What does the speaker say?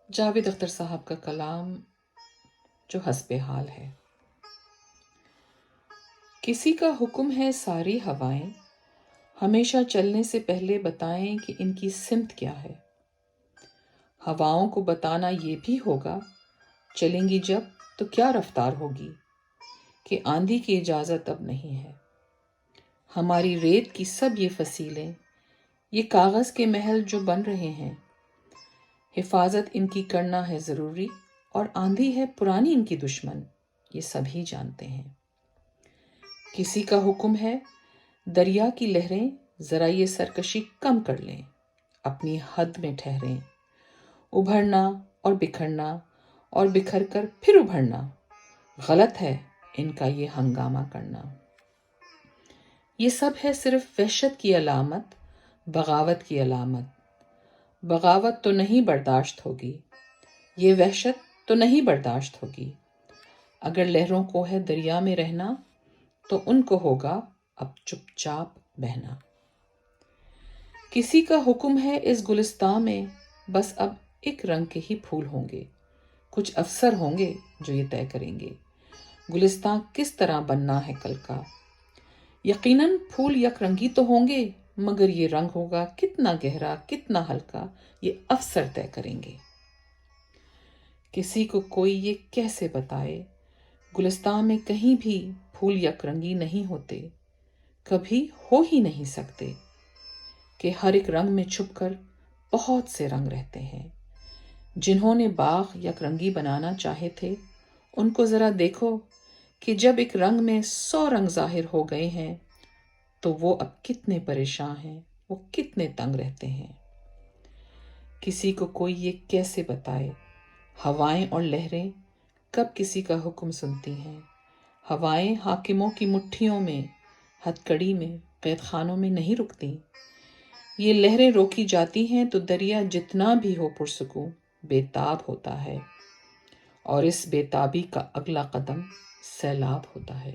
جاوید اختر صاحب کا کلام جو حسب حال ہے۔ کسی کا حکم ہے ساری ہوائیں ہمیشہ چلنے سے پہلے بتائیں کہ ان کی سمت کیا ہے۔ ہواؤں کو بتانا یہ بھی ہوگا چلیں گی جب تو کیا رفتار ہوگی، کہ آندھی کی اجازت اب نہیں ہے۔ ہماری ریت کی سب یہ فصیلیں، یہ کاغذ کے محل جو بن رہے ہیں، حفاظت ان کی کرنا ہے ضروری، اور آندھی ہے پرانی ان کی دشمن، یہ سبھی جانتے ہیں۔ کسی کا حکم ہے دریا کی لہریں ذرا یہ سرکشی کم کر لیں، اپنی حد میں ٹھہریں۔ ابھرنا اور بکھرنا اور بکھر کر پھر ابھرنا، غلط ہے ان کا یہ ہنگامہ کرنا۔ یہ سب ہے صرف وحشت کی علامت، بغاوت کی علامت۔ بغاوت تو نہیں برداشت ہوگی، یہ وحشت تو نہیں برداشت ہوگی۔ اگر لہروں کو ہے دریا میں رہنا تو ان کو ہوگا اب چپ چاپ بہنا۔ کسی کا حکم ہے اس گلستاں میں بس اب ایک رنگ کے ہی پھول ہوں گے، کچھ افسر ہوں گے جو یہ طے کریں گے گلستاں کس طرح بننا ہے کل کا۔ یقیناً پھول یک رنگی تو ہوں گے، مگر یہ رنگ ہوگا کتنا گہرا کتنا ہلکا، یہ افسر طے کریں گے۔ کسی کو کوئی یہ کیسے بتائے گلستاں میں کہیں بھی پھول یک رنگی نہیں ہوتے، کبھی ہو ہی نہیں سکتے، کہ ہر ایک رنگ میں چھپ کر بہت سے رنگ رہتے ہیں۔ جنہوں نے باغ یک رنگی بنانا چاہے تھے ان کو ذرا دیکھو کہ جب ایک رنگ میں 100 رنگ ظاہر ہو گئے ہیں تو وہ اب کتنے پریشان ہیں، وہ کتنے تنگ رہتے ہیں۔ کسی کو کوئی یہ کیسے بتائے ہوائیں اور لہریں کب کسی کا حکم سنتی ہیں۔ ہوائیں حاکموں کی مٹھیوں میں، ہتھ کڑی میں، قید خانوں میں نہیں رکتی۔ یہ لہریں روکی جاتی ہیں تو دریا جتنا بھی ہو پرسکون بے تاب ہوتا ہے، اور اس بے تابی کا اگلا قدم سیلاب ہوتا ہے۔